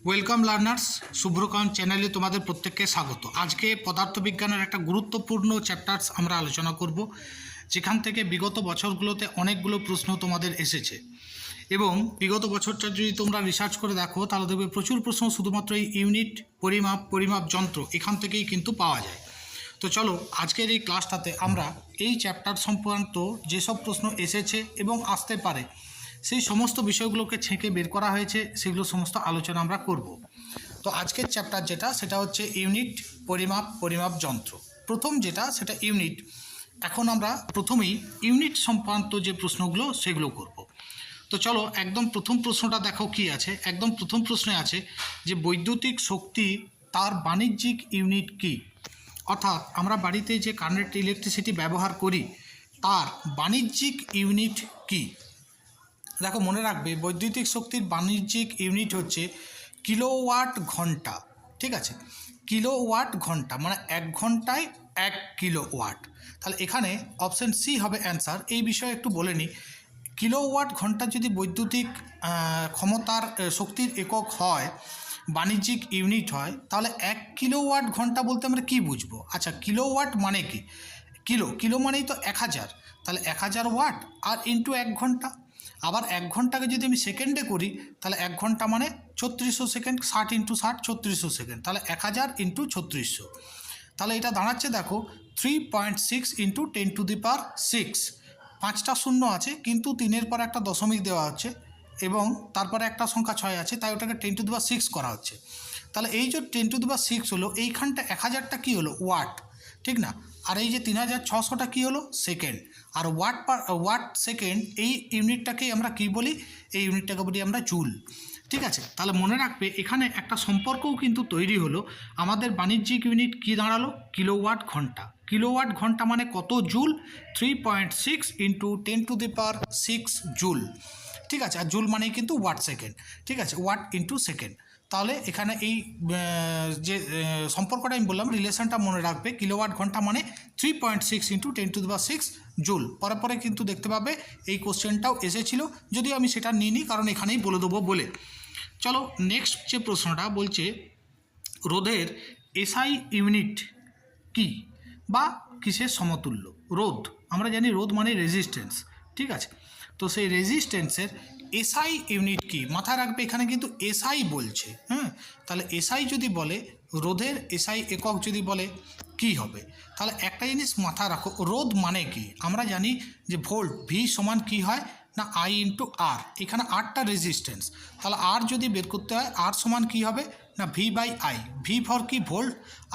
Welcome learners, শুভ্রকান্ত চ্যানেলে তোমাদের প্রত্যেককে স্বাগত। আজকে পদার্থবিজ্ঞানের একটা গুরুত্বপূর্ণ চ্যাপ্টার্স আমরা আলোচনা করব, যেখান থেকে বিগত বছরগুলোতে অনেকগুলো প্রশ্ন তোমাদের এসেছে এবং বিগত বছরটা যদি তোমরা রিসার্চ করে দেখো তাহলে দেখবে প্রচুর প্রশ্ন শুধুমাত্র এই ইউনিট, পরিমাপ যন্ত্র এখান থেকেই কিন্তু পাওয়া যায়। তো চলো আজকের এই ক্লাসটাতে আমরা এই চ্যাপ্টার সংক্রান্ত যেসব প্রশ্ন এসেছে এবং আসতে পারে সেই সমস্ত বিষয়গুলোকে ছেঁকে বের করা হয়েছে, সেগুলো সমস্ত আলোচনা আমরা করব। তো আজকের চ্যাপ্টার সেটা হচ্ছে ইউনিট, পরিমাপ যন্ত্র। প্রথম যেটা সেটা ইউনিট। এখন আমরা প্রথমেই ইউনিট সংক্রান্ত যে প্রশ্নগুলো সেগুলো করব। তো চলো একদম প্রথম প্রশ্নটা দেখো কি আছে। একদম প্রথম প্রশ্নে আছে যে বৈদ্যুতিক শক্তি তার বাণিজ্যিক ইউনিট কি, অর্থাৎ আমরা বাড়িতে যে কারেন্ট ইলেকট্রিসিটি ব্যবহার করি তার বাণিজ্যিক ইউনিট কি। দেখো মনে রাখবে বৈদ্যুতিক শক্তির বাণিজ্যিক ইউনিট হচ্ছে কিলোওয়াট ঘন্টা। ঠিক আছে, কিলোওয়াট ঘন্টা মানে 1 ঘন্টায় 1 কিলোওয়াট। তাহলে এখানে অপশন সি হবে অ্যান্সার। এই বিষয়ে একটু বলে নিই, কিলোওয়াট ঘন্টা যদি বৈদ্যুতিক ক্ষমতার শক্তির একক হয়, বাণিজ্যিক ইউনিট হয়, তাহলে 1 কিলোওয়াট ঘন্টা বলতে আমরা কি বুঝবো? আচ্ছা, কিলোওয়াট মানে কি? কিলো মানেই তো 1000, তাহলে 1000 ওয়াট আর ইন্টু 1 ঘন্টা। আবার 1 ঘন্টাকে যদি আমি সেকেন্ডে করি তাহলে 1 ঘন্টা মানে 3600 সেকেন্ড, 60 ইন্টু 60 3600 সেকেন্ড, তাহলে 1000 ইন্টু 3600। তাহলে এটা দাঁড়াচ্ছে দেখো 3.6 ইন্টু 10⁶। 5টা শূন্য আছে কিন্তু 3-এর পর একটা দশমিক দেওয়া হচ্ছে এবং তারপরে একটা সংখ্যা 6 আছে, তাই ওটাকে 10⁶ করা হচ্ছে। তাহলে এই যে 10⁶ হলো, এইখানটা 1000টা কী হলো? ওয়াট, ঠিক না? আর এই যে 3600টা কী হলো? সেকেন্ড। আর ওয়াট সেকেন্ড এই ইউনিটটাকেই আমরা কি বলি? এই ইউনিটটাকে বলি আমরা জুল। ঠিক আছে, তাহলে মনে রাখবে এখানে একটা সম্পর্কও কিন্তু তৈরি হলো। আমাদের বাণিজ্যিক ইউনিট কি দাঁড়ালো? কিলোওয়াট ঘন্টা। কিলোওয়াট ঘন্টা মানে কত জুল? 3.6 into 10⁶ joule. ঠিক আছে, আর জুল মানেই কিন্তু ওয়াট সেকেন্ড। ঠিক আছে, ওয়াট ইন্টু সেকেন্ড। তাহলে এখানে এই যে সম্পর্কটা আমি বললাম, রিলেশনটা মনে রাখবে। কিলোওয়াট ঘন্টা মানে 3.6 ইন্টু 10⁶ জুল। পরে কিন্তু দেখতে পাবে এই কোশ্চেনটাও এসেছিল, যদিও আমি সেটা নিইনি কারণ এখানেই বলে দেবো বলে। চলো নেক্সট যে প্রশ্নটা বলছে রোধের এসআই ইউনিট কি বা কিসের সমতুল্য? রোধ, আমরা জানি রোধ মানে রেজিস্ট্যান্স। ঠিক আছে, তো সেই রেজিস্ট্যান্সের এসআই ইউনিট কি? মাথায় রাখবে এখানে কিন্তু এসআই বলছে। হ্যাঁ, তাহলে এসআই যদি বলে, রোধের এসআই একক যদি বলে কি হবে? তাহলে একটা জিনিস মাথায় রাখো, রোধ মানে কি? আমরা জানি যে ভোল্ট, ভি সমান কি হয় না আই ইন্টু আর। এখানে আরটা রেজিস্ট্যান্স, তাহলে আর যদি বের করতে হয় আর সমান কি হবে না V by I. V for কি? ভোল্ট,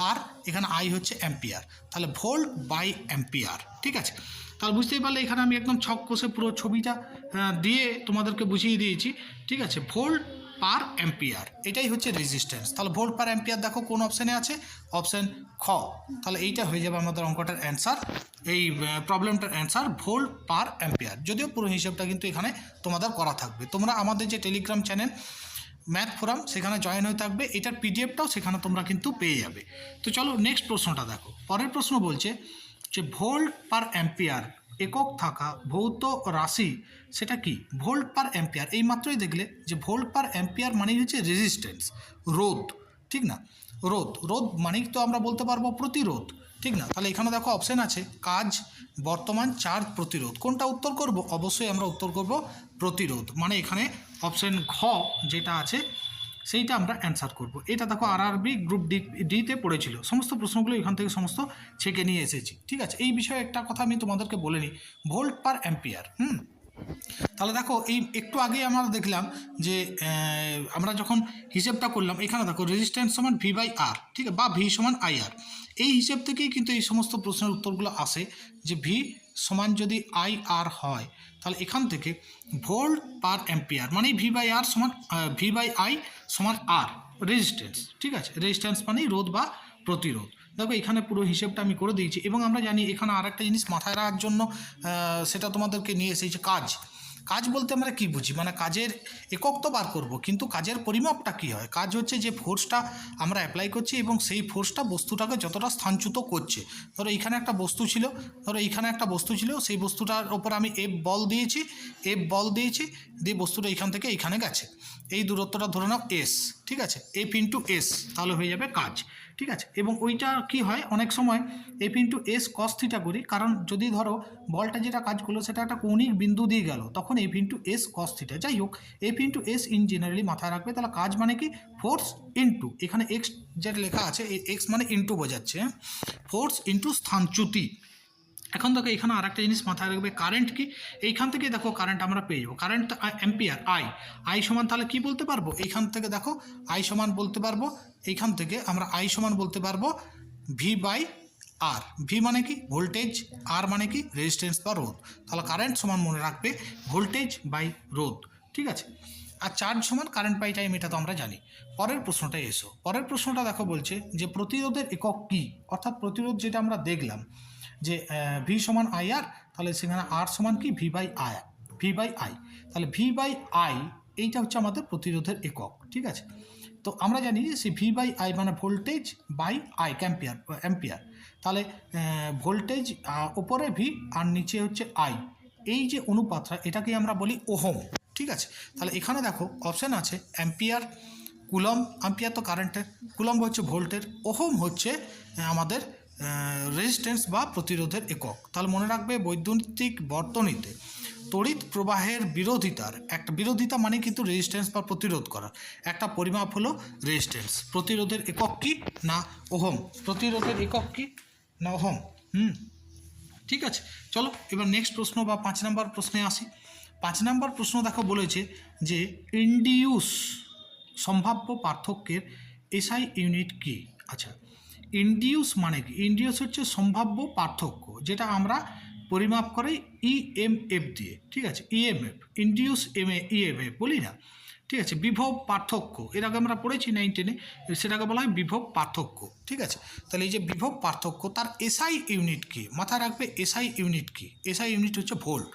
আর এখানে আই হচ্ছে অ্যাম্পিয়ার, তাহলে ভোল্ট বাই অ্যাম্পিয়ার। ঠিক আছে, তাহলে বুঝতেই পারলে এখানে আমি একদম ছক কষে পুরো ছবিটা দিয়ে তোমাদেরকে বুঝিয়ে দিয়েছি। ঠিক আছে, ভোল্ট পার অ্যাম্পিয়ার এটাই হচ্ছে রেজিস্ট্যান্স। তাহলে ভোল্ট পার অ্যাম্পিয়ার দেখো কোন অপশানে আছে? অপশান খ। তাহলে এইটা হয়ে যাবে আমাদের অঙ্কটার অ্যান্সার, এই প্রবলেমটার অ্যান্সার ভোল্ট পার অ্যাম্পিয়ার। যদিও পুরো হিসেবটা কিন্তু এখানে তোমাদের করা থাকবে। তোমরা আমাদের যে টেলিগ্রাম চ্যানেল ম্যাথ ফোরাম সেখানে জয়েন হয়ে থাকবে, এটার পিডিএফটাও সেখানে তোমরা কিন্তু পেয়ে যাবে। তো চলো নেক্সট প্রশ্নটা দেখো। পরের প্রশ্ন বলছে যে ভোল্ট পার অ্যাম্পিয়ার একক থাকা ভৌত রাশি সেটা কি? ভোল্ট পার অ্যাম্পিয়ার, এই মাত্রই দেখলে যে ভোল্ট পার অ্যাম্পিয়ার মানেই হচ্ছে রেজিস্ট্যান্স, রোধ। ঠিক না, রোধ মানেই তো আমরা বলতে পারবো প্রতিরোধ। ঠিক না, তাহলে এখানে দেখো অপশান আছে কাজ, বর্তমান, চার্জ, প্রতিরোধ। কোনটা উত্তর করব? অবশ্যই আমরা উত্তর করব প্রতিরোধ। মানে এখানে অপশান ঘ যেটা আছে সেইটা আমরা অ্যান্সার করব। এটা দেখো আরআরবি গ্রুপ ডিতে পড়েছিল, সমস্ত প্রশ্নগুলো এখান থেকে সমস্ত ছেঁকে নিয়ে এসেছি। ঠিক আছে, এই বিষয়ে একটা কথা আমি তোমাদেরকে বলে নিই, ভোল্ট পার অ্যাম্পিয়ার। তাহলে দেখো এই একটু আগে আমরা দেখলাম যে আমরা যখন হিসেবটা করলাম, এখানে দেখো রেজিস্ট্যান্স সমান ভি বাই আর, ঠিক আছে, বা ভি সমান আই আর। এই হিসেব থেকেই কিন্তু এই সমস্ত প্রশ্নের উত্তরগুলো আসে যে ভি সমান যদি আই আর হয় তাহলে এখান থেকে ভোল্ট পার অ্যাম্পিয়ার মানে ভি বাই আর সমান ভি বাই আই সমান আর রেজিস্ট্যান্স। ঠিক আছে, রেজিস্ট্যান্স মানেই রোধ বা প্রতিরোধ। দেখো এখানে পুরো হিসেবটা আমি করে দিয়েছি এবং আমরা জানি এখানে আর একটা জিনিস মাথায় রাখার জন্য সেটা তোমাদেরকে নিয়ে এসেছে কাজ। কাজ বলতে আমরা কি বুঝি, মানে কাজের একক তো বার করব, কিন্তু কাজের পরিমাপটা কি হয়? কাজ হচ্ছে যে ফোর্সটা আমরা অ্যাপ্লাই করছি এবং সেই ফোর্সটা বস্তুটাকে যতটা স্থানচ্যুত করছে। ধরো এইখানে একটা বস্তু ছিল, সেই বস্তুটার ওপর আমি এফ বল দিয়েছি, দিয়ে বস্তুটা এইখান থেকে এইখানে গেছে, এই দূরত্বটা ধরে নাও এস, ঠিক আছে, এফ ইন্টু এস, তাহলে হয়ে যাবে কাজ, ঠিক আছে। এবং ওইটা কি হয়, অনেক সময় F into S cos theta করি, কারণ যদি ধরো বলটা যেটা কাজ করলো সেটা একটা কৌণিক বিন্দু দিয়ে গেল, তখন F into S cos theta. যাই হোক, F into S in generally মাথায় রাখবে। তাহলে কাজ মানে কি, ফোর্স ইন্টু, এখানে এক্স যেটা লেখা আছে, এই এক্স মানে ইন্টু বোঝাচ্ছে, ফোর্স ইন্টু স্থানচ্যুতি। এখন দেখো এখানে আর একটা জিনিস মাথায় রাখবে, কারেন্ট কি, এইখান থেকে দেখো কারেন্ট আমরা পেয়ে যাবো, কারেন্ট অ্যাম্পিয়ার, আই সমান তাহলে কি বলতে পারবো, এইখান থেকে দেখো আই সমান বলতে পারবো, এইখান থেকে আমরা আই সমান বলতে পারবো ভি বাই আর। ভি মানে কি ভোল্টেজ, আর মানে কি রেজিস্ট্যান্স বা রোধ। তাহলে কারেন্ট সমান মনে রাখবে ভোল্টেজ বাই রোধ, ঠিক আছে। আর চার্জ সমান কারেন্ট বাই টাইম, এটা তো আমরা জানি। পরের প্রশ্নটায় এসো। পরের প্রশ্নটা দেখো বলছে যে প্রতিরোধের একক কী, অর্থাৎ প্রতিরোধ যেটা আমরা দেখলাম যে ভি সমান আই আর, তাহলে সেখানে আর সমান কি ভি বাই আই, তাহলে ভি বাই আই এইটা হচ্ছে আমাদের প্রতিরোধের একক, ঠিক আছে। তো আমরা জানি যে সে ভি বাই আই মানে ভোল্টেজ বাই আই, অ্যাম্পিয়ার। তাহলে ভোল্টেজ ওপরে ভি আর নিচে হচ্ছে আই, এই যে অনুপাতটা এটাকে আমরা বলি ওহম, ঠিক আছে। তাহলে এখানে দেখো অপশান আছে অ্যাম্পিয়ার, কুলম, অ্যাম্পিয়ার তো কারেন্টের, কুলম হচ্ছে ভোল্টের, ওহম হচ্ছে আমাদের রেজিস্ট্যান্স বা প্রতিরোধের একক। তাহলে মনে রাখবে বৈদ্যুতিক বর্তনীতে তড়িৎ প্রবাহের বিরোধিতা মানে কিন্তু রেজিস্ট্যান্স বা প্রতিরোধ করার একটা পরিমাপ হলো রেজিস্ট্যান্স। প্রতিরোধের একক কি না ওহম, ওহম। ঠিক আছে, চলো এবার নেক্সট প্রশ্ন বা 5 নম্বর প্রশ্নে আসি। 5 নম্বর প্রশ্ন দেখো বলেছে যে ইন্ডিউস সম্ভাব্য পার্থক্যের এসআই ইউনিট কি। আচ্ছা, ইন্ডিউস মানে কি, ইন্ডিউস হচ্ছে সম্ভাব্য পার্থক্য, যেটা আমরা পরিমাপ করে ইএমএফ দিয়ে, ঠিক আছে, ইএমএফ, ইন্ডিউস ইএমএফ বলি না, ঠিক আছে। বিভব পার্থক্য এর আগে আমরা পড়েছি 9 10-এ, সেটাকে বলা হয় বিভব পার্থক্য, ঠিক আছে। তাহলে এই যে বিভব পার্থক্য তার এসআই ইউনিট কি, মাথায় রাখবে এসআই ইউনিট কি, এসআই ইউনিট হচ্ছে ভোল্ট।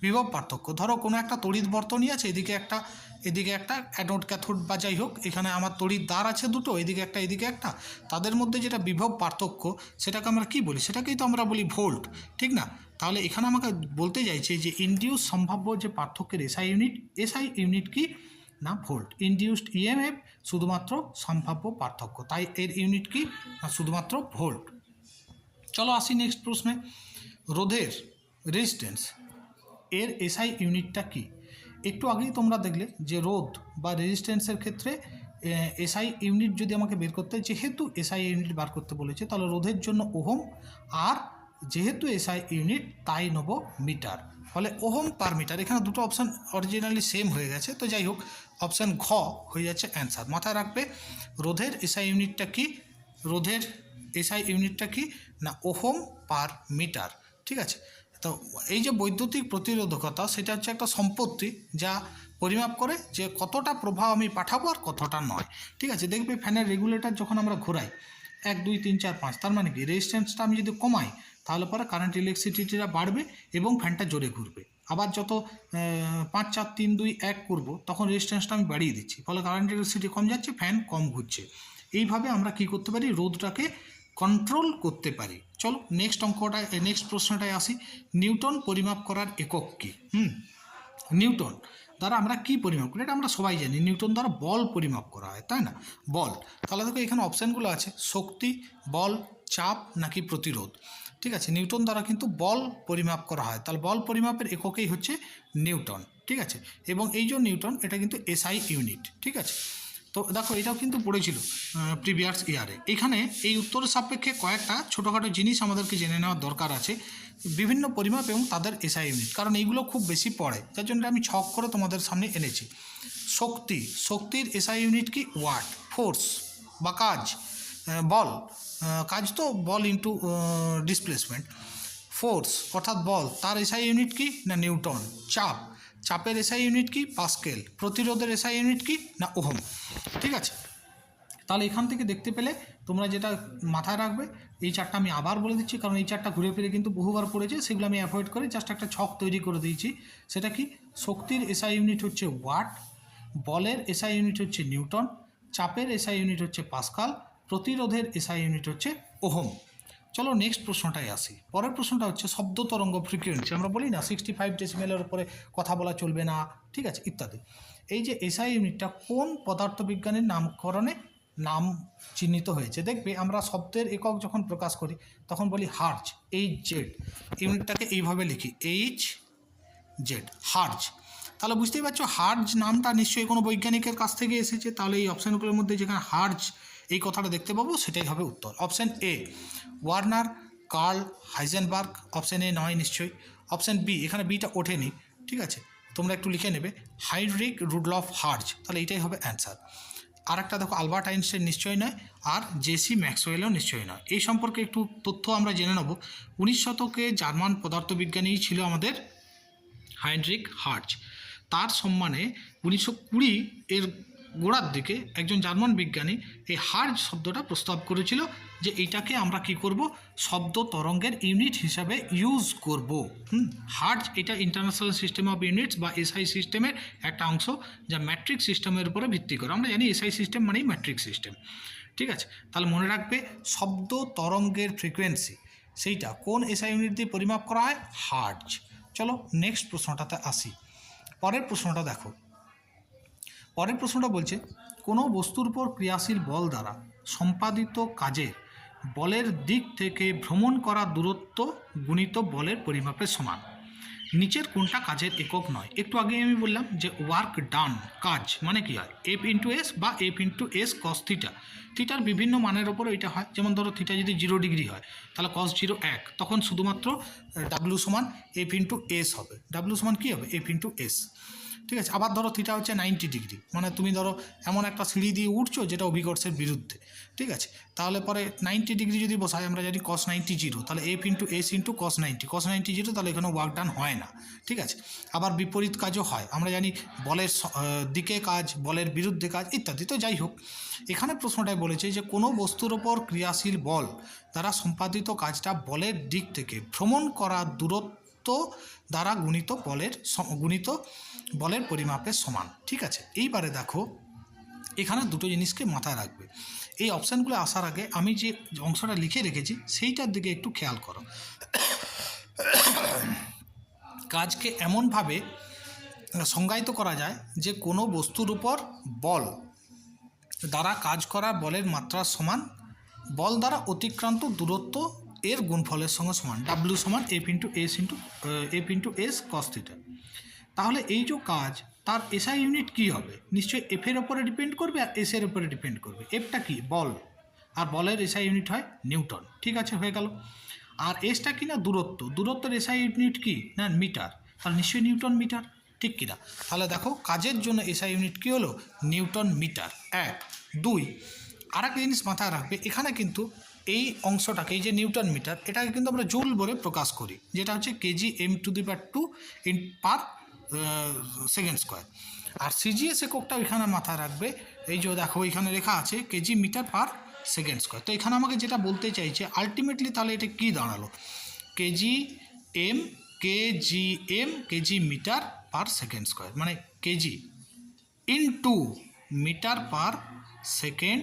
বিভব পার্থক্য, ধরো কোনো একটা তড়িৎ বর্তনী আছে, এদিকে একটা অ্যানোড ক্যাথোড বা যাই হোক, এখানে আমার তড়িৎ দ্বার আছে দুটো, এদিকে একটা, তাদের মধ্যে যেটা বিভব পার্থক্য সেটাকে আমরা কি বলি, সেটাকেই তো আমরা বলি ভোল্ট, ঠিক না। তাহলে এখানে আমাকে বলতে চাইছে যে ইনডিউস সম্ভাব্য যে পার্থক্যের এসআই ইউনিট কি না ভোল্ট। ইনডিউসড ইএমএফ শুধুমাত্র সম্ভাব্য পার্থক্য, তাই এর ইউনিট কি না শুধুমাত্র ভোল্ট। চলো আসি নেক্সট প্রশ্নে। রোধের রেজিস্ট্যান্স এর এসআই ইউনিটটা কি। একটু আগেই তোমরা দেখলে যে রোধ বা রেজিস্ট্যান্সের ক্ষেত্রে এসআই ইউনিট যদি আমাকে বের করতে, যেহেতু এসআই ইউনিট বার করতে বলেছে, তাহলে রোধের জন্য ওহম, আর যেহেতু এসআই ইউনিট তাই নেব মিটার, ফলে ওহম পার মিটার। এখানে দুটো অপশান অরিজিনালি সেম হয়ে গেছে, তো যাই হোক অপশান ঘ হয়ে যাচ্ছে অ্যান্সার। মাথায় রাখবে রোধের এসআই ইউনিটটা কি না ওহম পার মিটার, ঠিক আছে। তো এই যে বৈদ্যুতিক প্রতিরোধকতা সেটা হচ্ছে একটা সম্পত্তি যা পরিমাপ করে যে কতটা প্রভাব আমি পাঠাবো আর কতটা নয়, ঠিক আছে। দেখবে ফ্যানের রেগুলেটর যখন আমরা ঘোরাই 1 2 3 4 5, তার মানে কি রেজিস্ট্যান্সটা আমি যদি কমাই তাহলে পরে কারেন্ট ইলেকট্রিসিটিটা বাড়বে এবং ফ্যানটা জোরে ঘুরবে। আবার যত 5 4 3 2 1 করবো তখন রেজিস্ট্যান্সটা আমি বাড়িয়ে দিচ্ছি, ফলে কারেন্ট ইলেকট্রিসিটি কম যাচ্ছে, ফ্যান কম ঘুরছে। এইভাবে আমরা কি করতে পারি, রোধটাকে কন্ট্রোল করতে পারি। চলো নেক্সট প্রশ্নটায় আসি। নিউটন পরিমাপ করার একক কী। নিউটন দ্বারা আমরা কি পরিমাপ করি, এটা আমরা সবাই জানি, নিউটন দ্বারা বল পরিমাপ করা হয়, তাই না, বল। তাহলে দেখো এখানে অপশানগুলো আছে শক্তি, বল, চাপ নাকি প্রতিরোধ, ঠিক আছে। নিউটন দ্বারা কিন্তু বল পরিমাপ করা হয়, তাহলে বল পরিমাপের এককেই হচ্ছে নিউটন, ঠিক আছে। এবং এই যে নিউটন এটা কিন্তু এসআই ইউনিট, ঠিক আছে। তো দেখো এটাও কিন্তু পড়েছিল প্রিভিয়াস ইয়ারে। এখানে এই উত্তরের সাপেক্ষে কয়েকটা ছোটোখাটো জিনিস আমাদেরকে জেনে নেওয়ার দরকার আছে, বিভিন্ন পরিমাপ এবং তাদের এসআই ইউনিট, কারণ এইগুলো খুব বেশি পড়ে, যার জন্য আমি ছক করে তোমাদের সামনে এনেছি। শক্তির এসআই ইউনিট কি ওয়াট। ফোর্স বা কাজ, বল, কাজ তো বল ইন্টু ডিসপ্লেসমেন্ট। ফোর্স অর্থাৎ বল, তার এসআই ইউনিট কি না নিউটন। চাপের এসআই ইউনিট কি পাস্কেল। প্রতিরোধের এসআই ইউনিট কি না ওহম, ঠিক আছে। তাহলে এখান থেকে দেখতে পেলে তোমরা যেটা মাথায় রাখবে, এই চারটা আমি আবার বলে দিচ্ছি কারণ এই চারটা ঘুরে ফিরে কিন্তু বহুবার পড়েছে, সেগুলো আমি অ্যাভয়েড করে জাস্ট একটা ছক তৈরি করে দিয়েছি। সেটা কি, শক্তির এসআই ইউনিট হচ্ছে ওয়াট, বলের এসআই ইউনিট হচ্ছে নিউটন, চাপের এসআই ইউনিট হচ্ছে পাস্কাল, প্রতিরোধের এসআই ইউনিট হচ্ছে ওহম। চলো নেক্সট প্রশ্নটায় আসি। পরের প্রশ্নটা হচ্ছে শব্দ তরঙ্গ ফ্রিকোয়েন্সি। আমরা বলি না 65 ডেসিমেলের উপরে কথা বলা চলবে না, ঠিক আছে, ইত্যাদি। এই যে এসআই ইউনিটটা কোন পদার্থবিজ্ঞানীর নামকরণে নাম চিহ্নিত হয়েছে? দেখবে আমরা শব্দের একক যখন প্রকাশ করি তখন বলি হার্জ, HZ। ইউনিটটাকে এইভাবে লিখি HZ, হার্জ। তাহলে বুঝতেই পারছো হার্জ নামটা নিশ্চয়ই কোনো বৈজ্ঞানিকের কাছ থেকে এসেছে। তাহলে এই অপশানগুলোর মধ্যে যেখানে হার্জ এই কথাটা দেখতে পাবো সেটাই হবে উত্তর। Option A Werner Karl Heisenberg, option A নয় নিশ্চয়ই। অপশান বি, এখানে বিটা ওঠেনি, ঠিক আছে, তোমরা একটু লিখে নেবে, হাইড্রিক রুডলফ হার্জ। তাহলে এইটাই হবে অ্যান্সার। আর একটা দেখো আলবার্ট আইনস্টাইন নিশ্চয়ই নয়, আর জেসি ম্যাক্সওয়েলও নিশ্চয়ই নয়। এই সম্পর্কে একটু তথ্য আমরা জেনে নেব। 19 শতকে জার্মান পদার্থবিজ্ঞানীই ছিল আমাদের হাইড্রিক হার্জ। তার সম্মানে 1920 এর গোড়ার দিকে একজন জার্মান বিজ্ঞানী এই হার্জ শব্দটা প্রস্তাব করেছিল যে এইটাকে আমরা কি করব, শব্দ তরঙ্গের ইউনিট হিসাবে ইউজ করব। হার্জ এটা ইন্টারন্যাশনাল সিস্টেম অফ ইউনিটস বা এসআই সিস্টেমের একটা অংশ, যা ম্যাট্রিক সিস্টেমের উপরে ভিত্তি করে। আমরা জানি এসআই সিস্টেম মানেই ম্যাট্রিক সিস্টেম, ঠিক আছে। তাহলে মনে রাখবে শব্দ তরঙ্গের ফ্রিকোয়েন্সি সেইটা কোন এসআই ইউনিট দিয়ে পরিমাপ করা হয়, হার্জ। চলো নেক্সট প্রশ্নটাতে আসি। পরের প্রশ্নটা দেখো। পরের প্রশ্নটা বলছে কোনো বস্তুর উপর ক্রিয়াশীল বল দ্বারা সম্পাদিত কাজের বলের দিক থেকে ভ্রমণ করা দূরত্ব গুণিত বলের পরিমাপের সমান। নিচের কোনটা কাজের একক নয়? একটু আগে আমি বললাম যে ওয়ার্ক ডান, কাজ মানে কি হয়, F ইন্টু এস বা F into S cos theta. থিটার বিভিন্ন মানের ওপর এটা হয়। যেমন ধরো থিটা যদি 0 ডিগ্রি হয় তাহলে কস 0 1, তখন শুধুমাত্র ডাব্লিউ সমান F ইন্টু এস হবে। ডাব্লিউ সমান কী হবে, F ইন্টু এস, ঠিক আছে। আবার ধরো থিটা হচ্ছে 90 ডিগ্রি, মানে তুমি ধরো এমন একটা সিঁড়ি দিয়ে উঠছো যেটা অভিকর্ষের বিরুদ্ধে, ঠিক আছে। তাহলে পরে 90 ডিগ্রি যদি বসাই, আমরা জানি cos 90 0, তাহলে F into S into cos 90 0, তাহলে এখানে ওয়ার্ক ডান হয় না, ঠিক আছে। আবার বিপরীত কাজও হয়, আমরা জানি বলের দিকে কাজ, বলের বিরুদ্ধে কাজ ইত্যাদি। তো যাই হোক, এখানে প্রশ্নটায় বলেছে যে কোনো বস্তুর ওপর ক্রিয়াশীল বল দ্বারা সম্পাদিত কাজটা বলের দিক থেকে ভ্রমণ করা দূরত্ব দ্বারা গুণিত বলের পরিমাপের সমান, ঠিক আছে। এইবারে দেখো এখানে দুটো জিনিসকে মাথায় রাখবে। এই অপশানগুলো আসার আগে আমি যে অংশটা লিখে রেখেছি সেইটার দিকে একটু খেয়াল করো। কাজকে এমনভাবে সংজ্ঞায়িত করা যায় যে কোনো বস্তুর উপর বল দ্বারা কাজ করা বলের মাত্রার সমান বল দ্বারা অতিক্রান্ত দূরত্ব এর গুণফলের সঙ্গে সমান। ডাব্লিউ সমান F into S cos theta. তাহলে এই যে কাজ, তার এসআই ইউনিট কী হবে? নিশ্চয়ই এফের ওপরে ডিপেন্ড করবে আর এসের ওপরে ডিপেন্ড করবে। এফটা কি, বল, আর বলের এসআই ইউনিট হয় নিউটন, ঠিক আছে, হয়ে গেল। আর এসটা কি না, দূরত্বের এসআই ইউনিট কি না, মিটার, তাহলে নিশ্চয়ই নিউটন মিটার, ঠিক কিনা? তাহলে দেখো কাজের জন্য এসআই ইউনিট কী হলো, নিউটন মিটার। 1 2 আর একটা জিনিস মাথায় রাখবে, এখানে কিন্তু এই অংশটাকে, এই যে নিউটন মিটার, এটাকে কিন্তু আমরা জুল বলে প্রকাশ করি, যেটা হচ্ছে kg m⁻² per second square. আর সিজিএস এককটা এখানে মাথায় রাখবে, এই যে দেখো এখানে লেখা আছে kg metre per second square. তো এখানে আমাকে যেটা বলতে চাইছে আলটিমেটলি, তাহলে এটা কী দাঁড়ালো, kg metre per second square, মানে kg into metre per second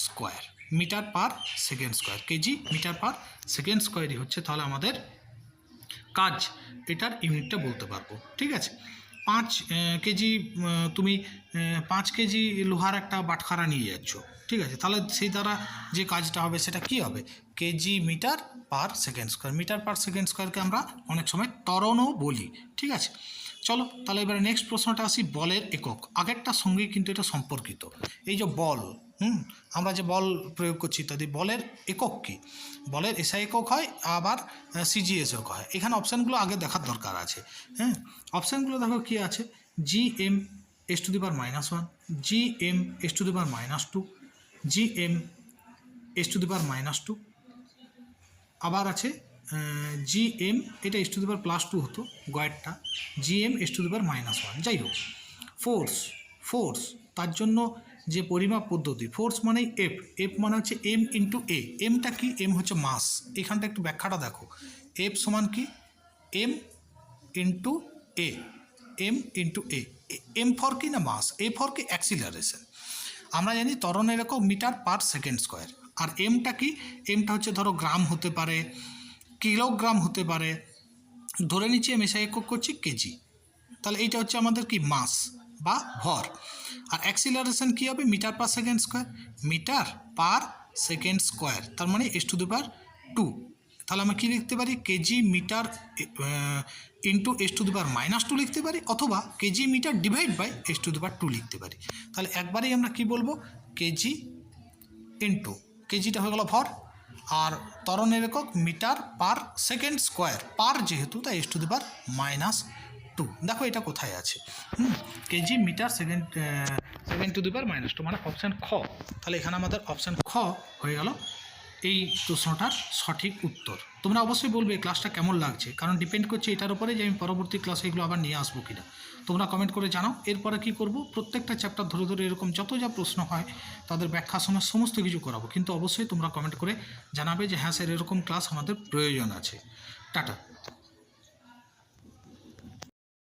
square, metre per second square, kg metre per second স্কোয়ারই হচ্ছে তাহলে আমাদের কাজ, এটার ইউনিটটা বলতে পারবো, ঠিক আছে। 5 কেজি, তুমি 5 কেজি লোহার একটা বাটখারা নিয়ে যাচ্ছ, ঠিক আছে, তাহলে সেই দ্বারা যে কাজটা হবে সেটা কি হবে, kg metre per second square. Metre per second স্কোয়ারকে আমরা অনেক সময় ত্বরণও বলি, ঠিক আছে। চলো তাহলে এবারে নেক্সট প্রশ্নটা আসি, বলের একক। আগেরটার সঙ্গে কিন্তু এটা সম্পর্কিত। এই যে বল, আমরা যে বল প্রয়োগ করছি ইত্যাদি, বলের একক কী, বলের এসআই একক হয়, আবার সিজিএস একক হয়। এখানে অপশানগুলো আগে দেখার দরকার আছে। হ্যাঁ, অপশানগুলো দেখো কী আছে, GM s⁻⁻1, GM s⁻⁻2, GM s⁻², আবার আছে GM, এটা s⁻+2 হতো গয়েরটা, GM s⁻⁻1। যাই হোক, ফোর্স তার জন্য যে পরিমাপ পদ্ধতি, ফোর্স মানে এফ, এফ মানে হচ্ছে এম ইন্টু এ। এমটা কি? এম হচ্ছে মাস। এখানটা একটু ব্যাখ্যাটা দেখো, এফ সমান কি? M into A, M into A. M for কি? না মাস। এ ফর কি? অ্যাক্সিলারেশন। আমরা জানি ত্বরণের একক মিটার পার সেকেন্ড স্কোয়ার। আর এমটা কি? এমটা হচ্ছে ধরো গ্রাম হতে পারে, কিলোগ্রাম হতে পারে, ধরে নিচ্ছি আমি এসে একক করছি কেজি। তাহলে এইটা হচ্ছে আমাদের কি? মাস বা ভর। আর অ্যাক্সিলারেশন কী হবে? Metre per second square, metre per second square, তার মানে এস টু দি পাওয়ার 2। তাহলে আমরা কী লিখতে পারি? Kg metre into S to the power -2 লিখতে পারি, অথবা kg metre divide by S to the power 2 লিখতে পারি। তাহলে একবারেই আমরা কি বলবো? কেজি ইন্টু, কেজিটা হয়ে গেল ভর, আর ত্বরণের একক মিটার পার সেকেন্ড স্কোয়ার, পার যেহেতু তাই এস টু দি পাওয়ার -2। দেখো এটা কোথায় আছে, kg metre second to the power -2, মানে অপশান খ। তাহলে এখানে আমাদের অপশান খ হয়ে গেল এই প্রশ্নটার সঠিক উত্তর। তোমরা অবশ্যই বলবে ক্লাসটা কেমন লাগছে, কারণ ডিপেন্ড করছে এটার উপরে যে আমি পরবর্তী ক্লাসে এগুলো আবার নিয়ে আসবো কিনা। তোমরা কমেন্ট করে জানাও। এরপরে কি করব, প্রত্যেকটা চ্যাপ্টার ধরে ধরে এরকম যত যা প্রশ্ন হয় তাদের ব্যাখ্যা সময় সমস্ত কিছু করাবো, কিন্তু অবশ্যই তোমরা কমেন্ট করে জানাবে যে হ্যাঁ স্যার এরকম ক্লাস আমাদের প্রয়োজন আছে। টাটা।